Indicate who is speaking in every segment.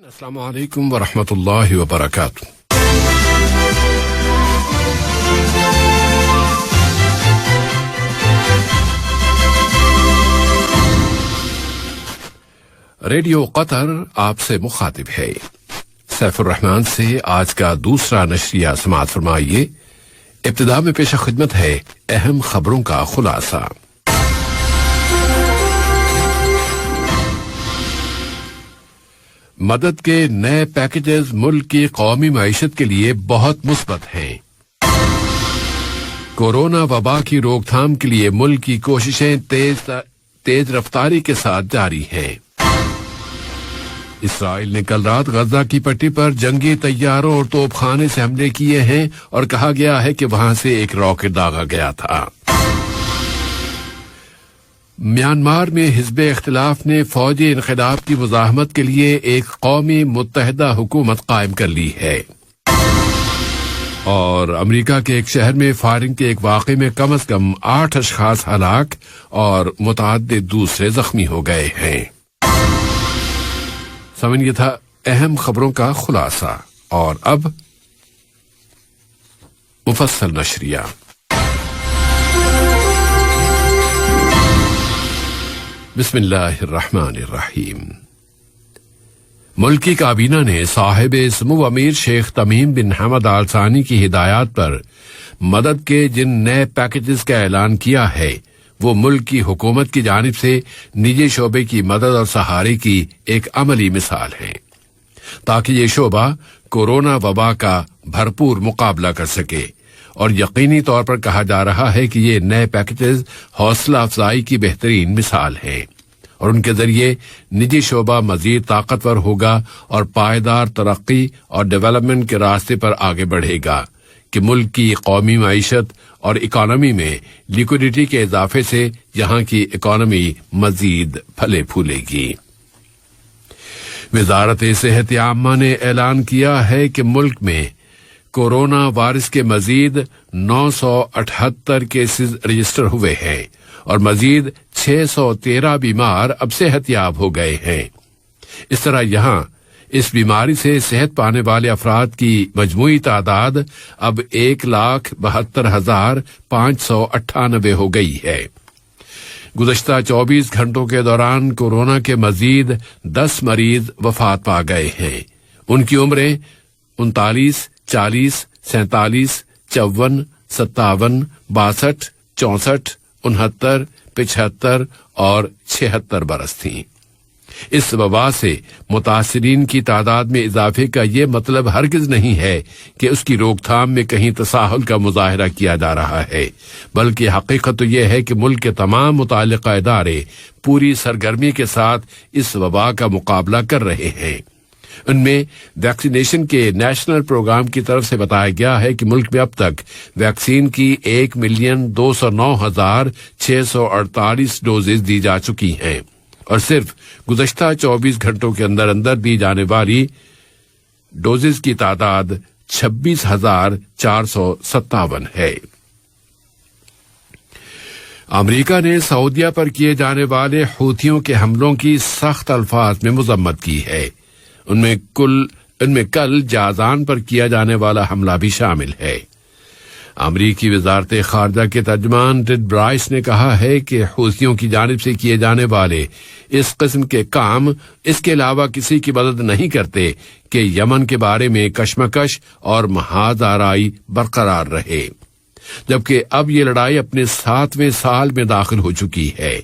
Speaker 1: السلام علیکم ورحمۃ اللہ وبرکاتہ۔ ریڈیو قطر آپ سے مخاطب ہے۔ سیف الرحمان سے آج کا دوسرا نشریہ سماعت فرمائیے۔ ابتدا میں پیش خدمت ہے اہم خبروں کا خلاصہ۔ مدد کے نئے پیکیجز ملک کی قومی معیشت کے لیے بہت مثبت ہیں۔ کورونا وبا کی روک تھام کے لیے ملک کی کوششیں تیز رفتاری کے ساتھ جاری ہیں۔ اسرائیل نے کل رات غزہ کی پٹی پر جنگی طیاروں اور توپ خانے سے حملے کیے ہیں اور کہا گیا ہے کہ وہاں سے ایک راکٹ داغا گیا تھا۔ میانمار میں حزب اختلاف نے فوجی انقلاب کی مزاحمت کے لیے ایک قومی متحدہ حکومت قائم کر لی ہے۔ اور امریکہ کے ایک شہر میں فائرنگ کے ایک واقعے میں کم از کم 8 اشخاص ہلاک اور متعدد دوسرے زخمی ہو گئے ہیں۔ سمجھ یہ تھا اہم خبروں کا خلاصہ، اور اب مفصل نشریہ۔ بسم اللہ الرحمن الرحیم۔ ملکی کابینہ نے صاحب سمو امیر شیخ تمیم بن حمد آل ثانی کی ہدایات پر مدد کے جن نئے پیکیجز کا اعلان کیا ہے وہ ملک کی حکومت کی جانب سے نجی شعبے کی مدد اور سہارے کی ایک عملی مثال ہے، تاکہ یہ شعبہ کورونا وبا کا بھرپور مقابلہ کر سکے۔ اور یقینی طور پر کہا جا رہا ہے کہ یہ نئے پیکیجز حوصلہ افزائی کی بہترین مثال ہے، اور ان کے ذریعے نجی شعبہ مزید طاقتور ہوگا اور پائیدار ترقی اور ڈیولپمنٹ کے راستے پر آگے بڑھے گا کہ ملک کی قومی معیشت اور اکانومی میں لیکوڈیٹی کے اضافے سے یہاں کی اکانومی مزید پھلے پھولے گی۔ وزارت صحت عامہ نے اعلان کیا ہے کہ ملک میں کورونا وائرس کے مزید 978 کیسز رجسٹر ہوئے ہیں اور مزید 613 بیمار اب صحت یاب ہو گئے ہیں۔ اس طرح یہاں اس بیماری سے صحت پانے والے افراد کی مجموعی تعداد اب 1,72,598 ہو گئی ہے۔ گزشتہ 24 گھنٹوں کے دوران کورونا کے مزید 10 مریض وفات پا گئے ہیں۔ ان کی عمریں 39، 40، 47، 54، 57، 62، 64، 69، 75 اور 76 برس تھیں۔ اس وبا سے متاثرین کی تعداد میں اضافے کا یہ مطلب ہرگز نہیں ہے کہ اس کی روک تھام میں کہیں تساہل کا مظاہرہ کیا جا رہا ہے، بلکہ حقیقت تو یہ ہے کہ ملک کے تمام متعلقہ ادارے پوری سرگرمی کے ساتھ اس وبا کا مقابلہ کر رہے ہیں۔ ان میں ویکسینیشن کے نیشنل پروگرام کی طرف سے بتایا گیا ہے کہ ملک میں اب تک ویکسین کی 1,209,648 ڈوزز دی جا چکی ہیں، اور صرف گزشتہ 24 گھنٹوں کے اندر اندر دی جانے والی ڈوزز کی تعداد 26,457 ہے۔ امریکا نے سعودیہ پر کیے جانے والے حوثیوں کے حملوں کی سخت الفاظ میں مذمت کی ہے۔ ان میں کل جازان پر کیا جانے والا حملہ بھی شامل ہے۔ امریکی وزارت خارجہ کے ترجمان ٹیڈ برائس نے کہا ہے کہ حوثیوں کی جانب سے کیے جانے والے اس قسم کے کام اس کے علاوہ کسی کی مدد نہیں کرتے کہ یمن کے بارے میں کشمکش اور محاذ آرائی برقرار رہے، جبکہ اب یہ لڑائی اپنے 7ویں سال میں داخل ہو چکی ہے۔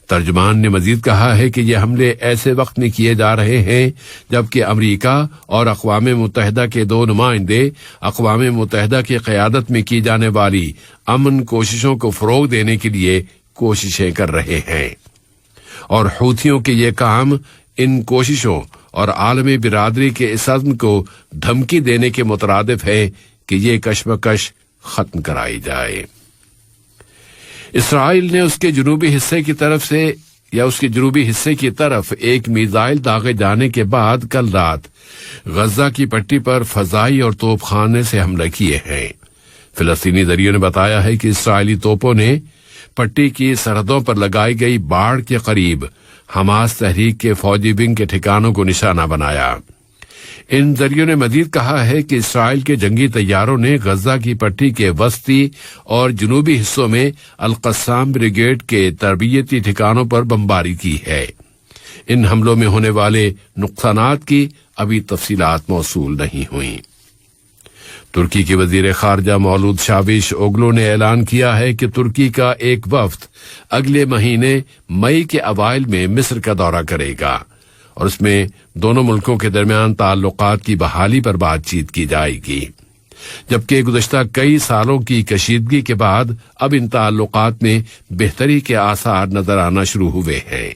Speaker 1: ترجمان نے مزید کہا ہے کہ یہ حملے ایسے وقت میں کیے جا رہے ہیں جبکہ امریکہ اور اقوام متحدہ کے 2 نمائندے اقوام متحدہ کی قیادت میں کی جانے والی امن کوششوں کو فروغ دینے کے لیے کوششیں کر رہے ہیں، اور حوثیوں کے یہ کام ان کوششوں اور عالمی برادری کے اس عزم کو دھمکی دینے کے مترادف ہے کہ یہ کشمکش ختم کرائی جائے۔ اسرائیل نے اس کے جنوبی حصے کی طرف ایک میزائل داغے جانے کے بعد کل رات غزہ کی پٹی پر فضائی اور توپ خانے سے حملے کیے ہیں۔ فلسطینی ذریعوں نے بتایا ہے کہ اسرائیلی توپوں نے پٹی کی سرحدوں پر لگائی گئی باڑ کے قریب حماس تحریک کے فوجی ونگ کے ٹھکانوں کو نشانہ بنایا۔ ان ذریعوں نے مزید کہا ہے کہ اسرائیل کے جنگی طیاروں نے غزہ کی پٹی کے وسطی اور جنوبی حصوں میں القسام بریگیڈ کے تربیتی ٹھکانوں پر بمباری کی ہے۔ ان حملوں میں ہونے والے نقصانات کی ابھی تفصیلات موصول نہیں ہوئیں۔ ترکی کی وزیر خارجہ مولود چاوش اوگلو نے اعلان کیا ہے کہ ترکی کا ایک وفد اگلے مہینے مئی کے اوائل میں مصر کا دورہ کرے گا اور اس میں دونوں ملکوں کے درمیان تعلقات کی بحالی پر بات چیت کی جائے گی، جبکہ گزشتہ کئی سالوں کی کشیدگی کے بعد اب ان تعلقات میں بہتری کے آثار نظر آنا شروع ہوئے ہیں۔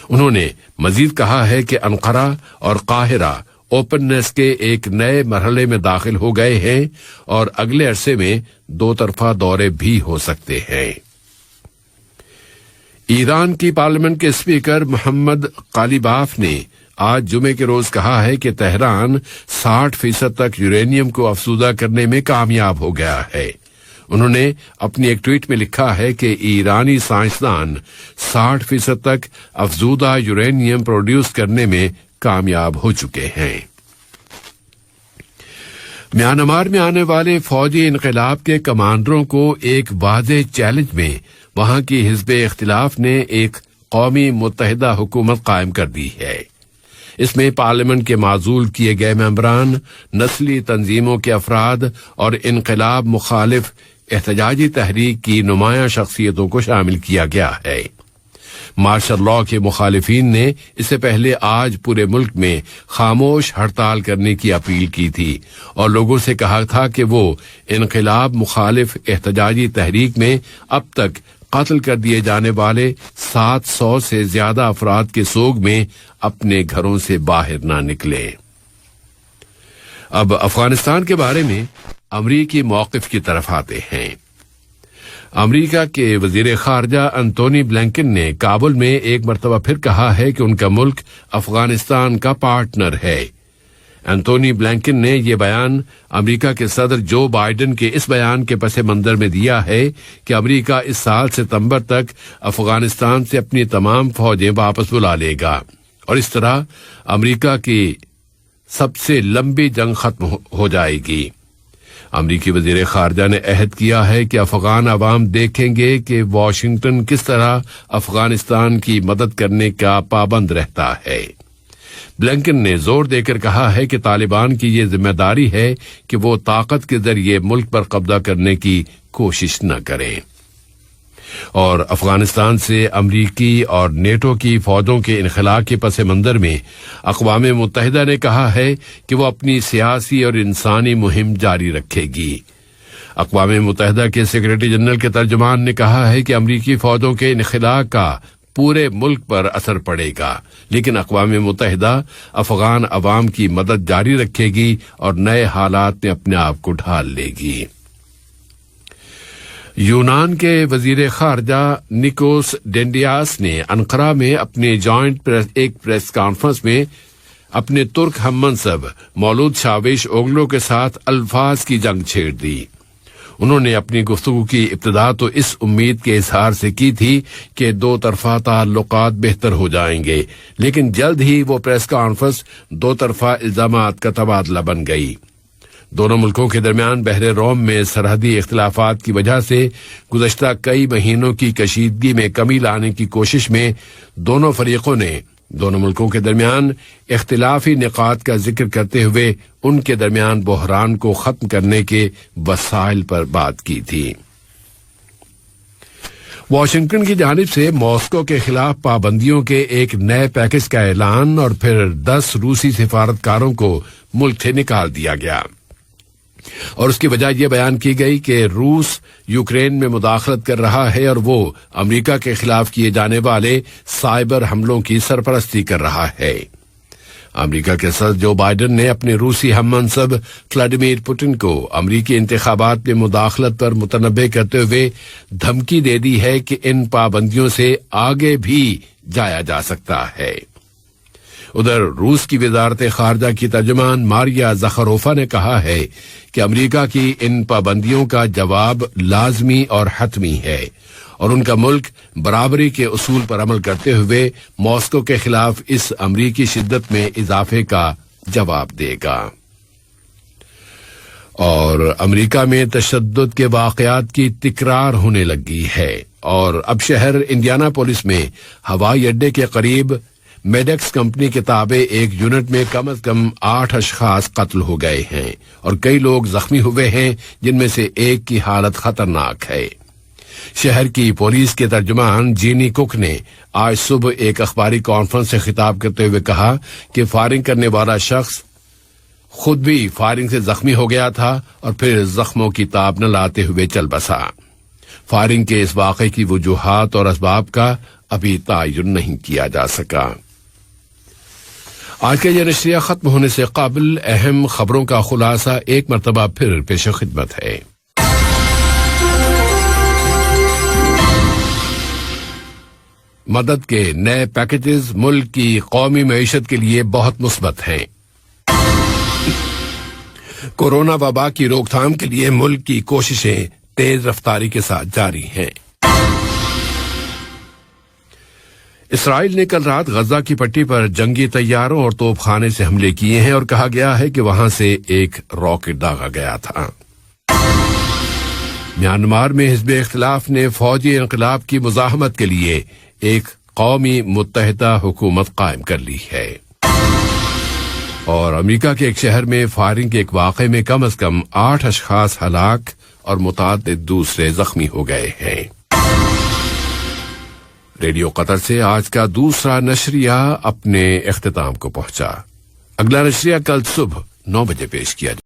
Speaker 1: انہوں نے مزید کہا ہے کہ انقرہ اور قاہرہ اوپننس کے ایک نئے مرحلے میں داخل ہو گئے ہیں اور اگلے عرصے میں دو طرفہ دورے بھی ہو سکتے ہیں۔ ایران کی پارلیمنٹ کے اسپیکر محمد قالیباف نے آج جمعے کے روز کہا ہے کہ تہران 60% تک یورینیم کو افزودہ کرنے میں کامیاب ہو گیا ہے۔ انہوں نے اپنی ایک ٹویٹ میں لکھا ہے کہ ایرانی سائنسدان 60% تک افزودہ یورینیم پروڈیوس کرنے میں کامیاب ہو چکے ہیں۔ میانمار میں آنے والے فوجی انقلاب کے کمانڈروں کو ایک واضح چیلنج میں وہاں کی حزب اختلاف نے ایک قومی متحدہ حکومت قائم کر دی ہے۔ اس میں پارلیمنٹ کے معزول کیے گئے ممبران، نسلی تنظیموں کے افراد اور انقلاب مخالف احتجاجی تحریک کی نمایاں شخصیتوں کو شامل کیا گیا ہے۔ مارشل لاء کے مخالفین نے اس سے پہلے آج پورے ملک میں خاموش ہڑتال کرنے کی اپیل کی تھی اور لوگوں سے کہا تھا کہ وہ انقلاب مخالف احتجاجی تحریک میں اب تک قتل کر دیے جانے والے 700 سے زیادہ افراد کے سوگ میں اپنے گھروں سے باہر نہ نکلیں۔ اب افغانستان کے بارے میں امریکی موقف کی طرف آتے ہیں۔ امریکہ کے وزیر خارجہ انتونی بلنکن نے کابل میں ایک مرتبہ پھر کہا ہے کہ ان کا ملک افغانستان کا پارٹنر ہے۔ انتونی بلنکن نے یہ بیان امریکہ کے صدر جو بائیڈن کے اس بیان کے پس منظر میں دیا ہے کہ امریکہ اس سال ستمبر تک افغانستان سے اپنی تمام فوجیں واپس بلا لے گا اور اس طرح امریکہ کی سب سے لمبی جنگ ختم ہو جائے گی۔ امریکی وزیر خارجہ نے عہد کیا ہے کہ افغان عوام دیکھیں گے کہ واشنگٹن کس طرح افغانستان کی مدد کرنے کا پابند رہتا ہے۔ بلنکن نے زور دے کر کہا ہے کہ طالبان کی یہ ذمہ داری ہے کہ وہ طاقت کے ذریعے ملک پر قبضہ کرنے کی کوشش نہ کریں، اور افغانستان سے امریکی اور نیٹو کی فوجوں کے انخلاء کے پس منظر میں اقوام متحدہ نے کہا ہے کہ وہ اپنی سیاسی اور انسانی مہم جاری رکھے گی۔ اقوام متحدہ کے سیکرٹری جنرل کے ترجمان نے کہا ہے کہ امریکی فوجوں کے انخلاء کا پورے ملک پر اثر پڑے گا، لیکن اقوام متحدہ افغان عوام کی مدد جاری رکھے گی اور نئے حالات میں اپنے آپ کو ڈھال لے گی۔ یونان کے وزیر خارجہ نکوس ڈینڈیاس نے انقرہ میں اپنے جوائنٹ ایک پریس کانفرنس میں اپنے ترک ہم منصب مولود چاوش اوگلو کے ساتھ الفاظ کی جنگ چھیڑ دی۔ انہوں نے اپنی گفتگو کی ابتدا تو اس امید کے اظہار سے کی تھی کہ دو طرفہ تعلقات بہتر ہو جائیں گے، لیکن جلد ہی وہ پریس کانفرنس دو طرفہ الزامات کا تبادلہ بن گئی۔ دونوں ملکوں کے درمیان بحر روم میں سرحدی اختلافات کی وجہ سے گزشتہ کئی مہینوں کی کشیدگی میں کمی لانے کی کوشش میں دونوں فریقوں نے دونوں ملکوں کے درمیان اختلافی نکات کا ذکر کرتے ہوئے ان کے درمیان بحران کو ختم کرنے کے وسائل پر بات کی تھی۔ واشنگٹن کی جانب سے ماسکو کے خلاف پابندیوں کے ایک نئے پیکج کا اعلان اور پھر 10 روسی سفارتکاروں کو ملک سے نکال دیا گیا، اور اس کی وجہ یہ بیان کی گئی کہ روس یوکرین میں مداخلت کر رہا ہے اور وہ امریکہ کے خلاف کیے جانے والے سائبر حملوں کی سرپرستی کر رہا ہے۔ امریکہ کے صدر جو بائیڈن نے اپنے روسی ہم منصب ولاڈیمیر پوٹن کو امریکی انتخابات میں مداخلت پر متنبہ کرتے ہوئے دھمکی دے دی ہے کہ ان پابندیوں سے آگے بھی جایا جا سکتا ہے۔ ادھر روس کی وزارت خارجہ کی ترجمان ماریا زخروفا نے کہا ہے کہ امریکہ کی ان پابندیوں کا جواب لازمی اور حتمی ہے اور ان کا ملک برابری کے اصول پر عمل کرتے ہوئے ماسکو کے خلاف اس امریکی شدت میں اضافے کا جواب دے گا۔ اور امریکہ میں تشدد کے واقعات کی تکرار ہونے لگی ہے اور اب شہر انڈیانا پولیس میں ہوائی اڈے کے قریب میڈیکس کمپنی کے تابع ایک یونٹ میں کم از کم 8 اشخاص قتل ہو گئے ہیں اور کئی لوگ زخمی ہوئے ہیں، جن میں سے ایک کی حالت خطرناک ہے۔ شہر کی پولیس کے ترجمان جینی کک نے آج صبح ایک اخباری کانفرنس سے خطاب کرتے ہوئے کہا کہ فائرنگ کرنے والا شخص خود بھی فائرنگ سے زخمی ہو گیا تھا اور پھر زخموں کی تاب نہ لاتے ہوئے چل بسا۔ فائرنگ کے اس واقعے کی وجوہات اور اسباب کا ابھی تعین نہیں کیا جا سکا۔ آج کا یہ نشریہ ختم ہونے سے قبل اہم خبروں کا خلاصہ ایک مرتبہ پھر پیش خدمت ہے۔ مدد کے نئے پیکیجز ملک کی قومی معیشت کے لیے بہت مثبت ہیں۔ کورونا وبا کی روک تھام کے لیے ملک کی کوششیں تیز رفتاری کے ساتھ جاری ہیں۔ اسرائیل نے کل رات غزہ کی پٹی پر جنگی طیاروں اور توپ خانے سے حملے کیے ہیں اور کہا گیا ہے کہ وہاں سے ایک راکٹ داغا گیا تھا۔ میانمار میں حزب اختلاف نے فوجی انقلاب کی مزاحمت کے لیے ایک قومی متحدہ حکومت قائم کر لی ہے۔ اور امریکہ کے ایک شہر میں فائرنگ کے ایک واقعے میں کم از کم 8 اشخاص ہلاک اور متعدد دوسرے زخمی ہو گئے ہیں۔ ریڈیو قطر سے آج کا دوسرا نشریہ اپنے اختتام کو پہنچا۔ اگلا نشریہ کل صبح 9 بجے پیش کیا جائے۔